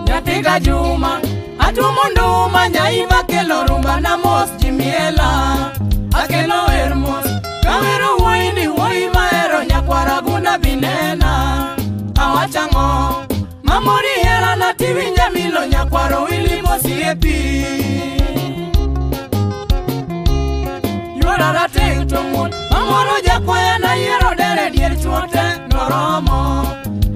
Nyatiga Juma atumo nduma nyaiva kelo rumba na mos jimiela akelo hermos kawero woini woi maero nyakwara gunda binena awachango mamori hera na tivinja milo nyakwaro ilimo siepi yuara rateng tongun mamoro jakwaya na yero dere dier chuote noromo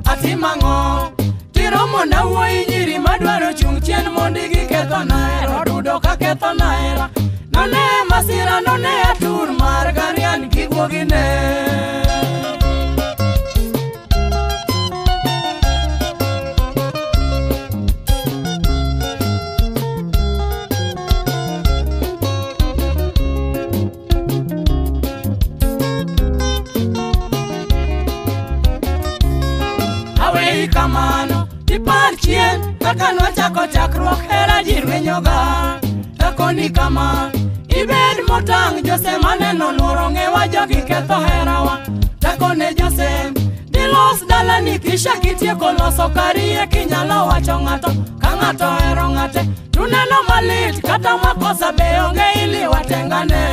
atimango tiromo na woi nyiri madwaro chung chien mondi gi ketho naero dudo ka ketho naera none masira none atur mar garian gigwogine awei kamano tipar chien kaka nwachako chakruok hera jirwenyoga takoni kama ibed motang' Jose maneno luoro ng'ewa jogi ketho herawa takone Jose dilos dalani kisha kitieko loso karie kinyalo wacho ng'ato ka ng'ato hero ng'ate tuneno malit kata makosa be onge ili watengane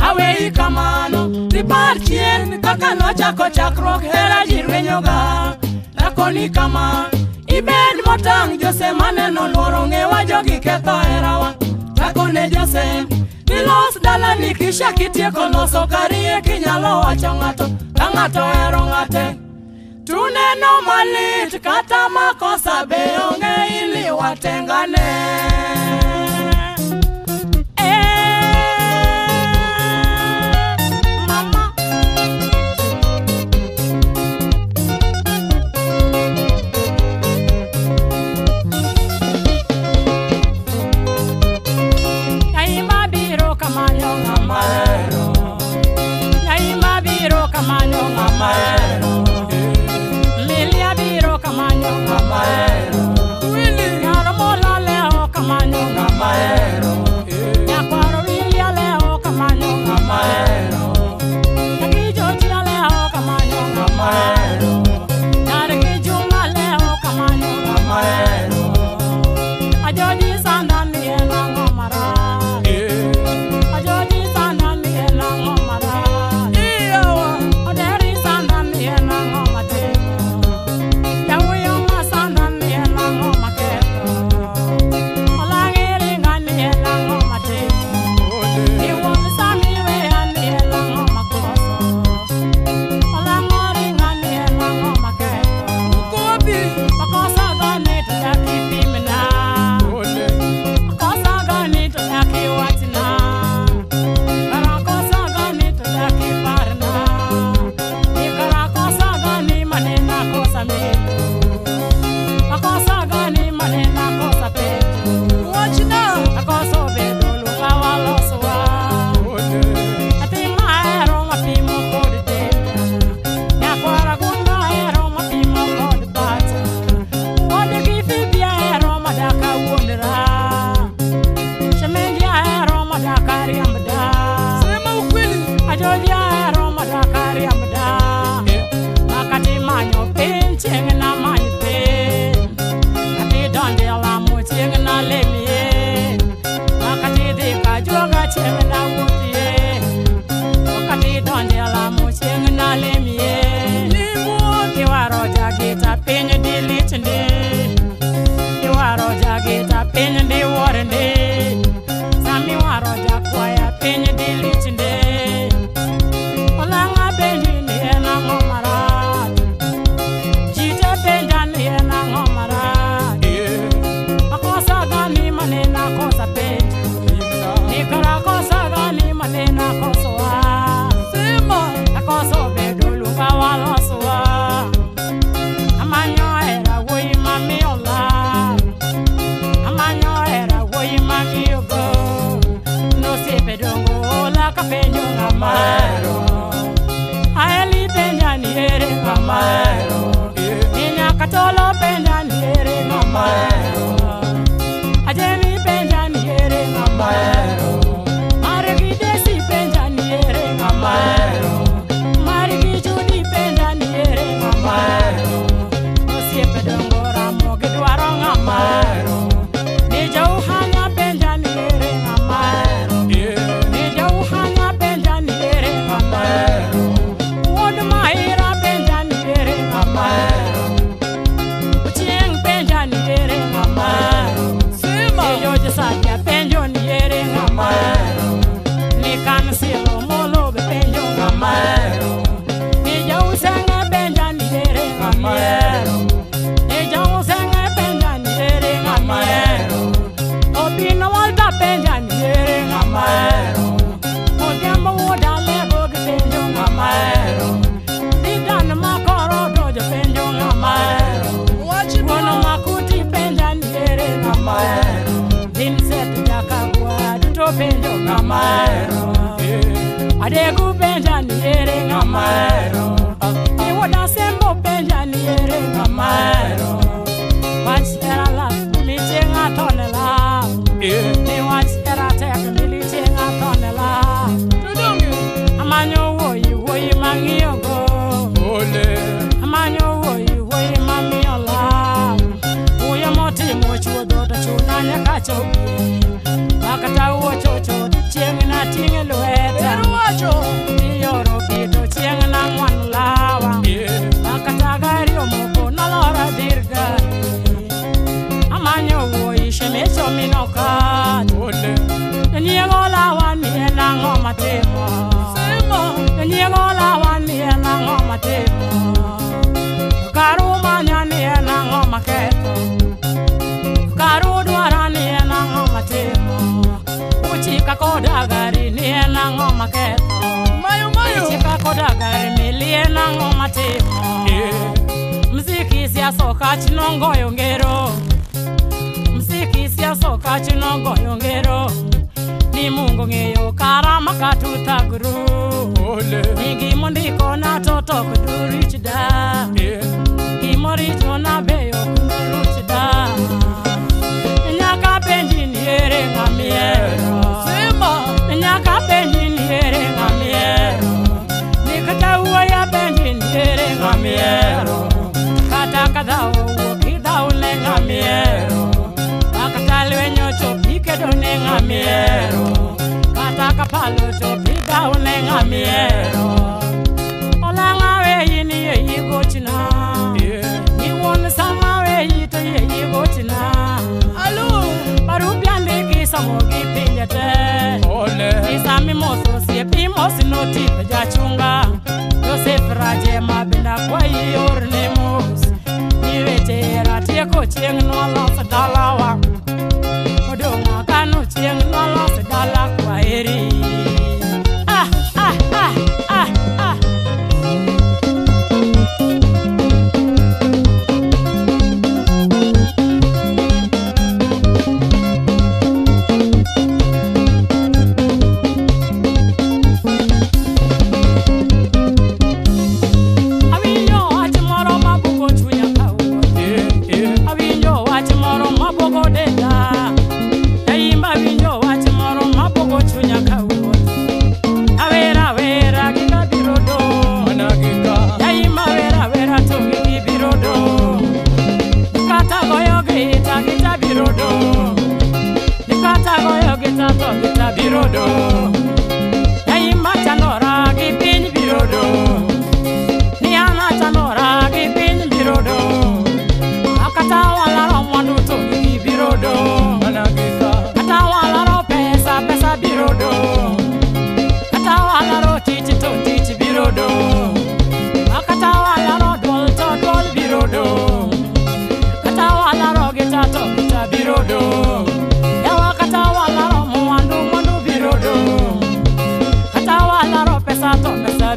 awei kamano tipar chien kaka nochako chakruok hera jirwenyoga takoni kama ibed motang' Jose maneno luoro ng'ewa jogi ketho herawa takone Jose dilos dalani kisha kitieko loso karie kinyalo wacho ng'ato ka ng'ato hero ng'ate tuneno malit kata makosa be onge ili watengane Milia biro kamanyo ngamaero Willy Nyaro mola leo kamanyo ngamaero Nyakwaro Wilia leo kamanyo ngamaero Nagi Jotia leo kamanyo ngamaero Nariki Juma leo kamanyo ngamaero Ajoji sanda miena ngomara Ajoji sanda miena ngomara Oderi sanda miena ng'amahero adegu penja ni ere ng'amahero iwoda sembo penja ni ere ng'amahero wach era la miche ng'atonela ni wach era tek miliche ng'atonela amanyo woyi mang'iyogo amanyo woyi mamiola uyo motimo chuodho to chuna nyaka chopi makata uochocho chieng' na ting'e lweta iyoro pito chieng' na ng'wan lawa makata gari omoko nalora dir gari amanyo woyi shemecho minokat nyiego lawa ni en ang'o matimo nyiego lawa ni en ang'o matimo karu manya ni en ang'o maketho karu dwara ni en ang'o matimo uchika koda gari ni en ang'o maketho uchika koda gari mili en ang'o matimo mziki siaso kach nongoyo ngero mziki siaso kach nongoyo ngero ni Mungu ng'eyo karama katutagru nigi mondiko na toto kudurich da imorich na beyo kudurich da nyaka penji ni ere ng'amiero nyaka penji ni ere ng'amiero nikata uya penji ni ere ng'amiero kata kada ukidau ne ng'amiero akata lwenyo chopi kedo ne ng'amiero kata kapalo chopi dau ne ng'amiero olanga we yini ye gochina ni won sama we yito ye gochina alu paru piande ki samo gi pinyete isami moso sie pimos no tip ja chunga Joseph Raje mabenda kwa yor ne mos ni vetera tie ko chieng' no los dalawa odonga kanu chieng' no los dala kwa eri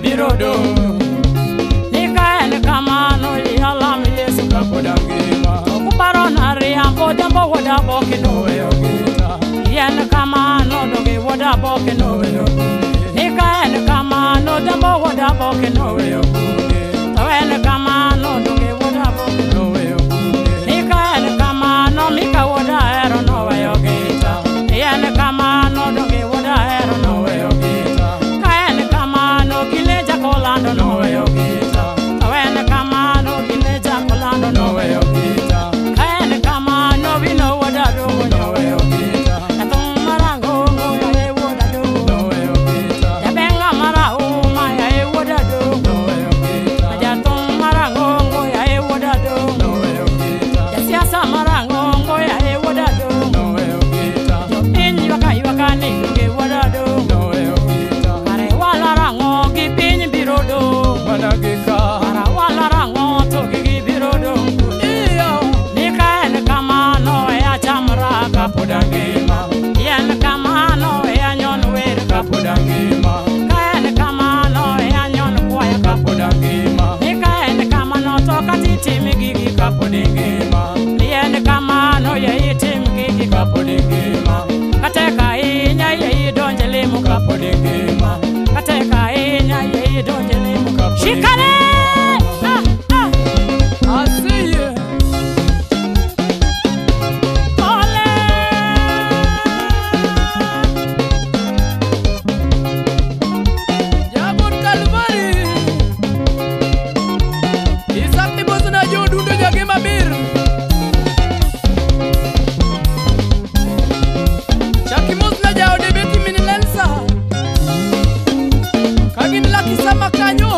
birodo nikaene kamano yalam Yesu kapodangima okuparo nariambo jambo woda boke noweyo gita yen kamano doge woda boke noweyo nikaene kamano jambo woda boke noweyo tawene kamano doge woda boke noweyo nikaene kamano mika woda ero noweyo gita yen kamano doge woda ero noweyo gita kaene kamano gileja kolando noweyo gita tawene kamano gileja kolando noweyo gita kaene kamano vino woda dogo noweyo gita yatung marango ya e woda dogo noweyo gita yabenga mara uma ya e woda dogo noweyo gita yatung marango ya e woda dogo noweyo gita yasiasa marango ya e woda dogo noweyo gita pinyi waka ni ge woda dogo noweyo gita kare wala rango gi pinyi birodo makanyo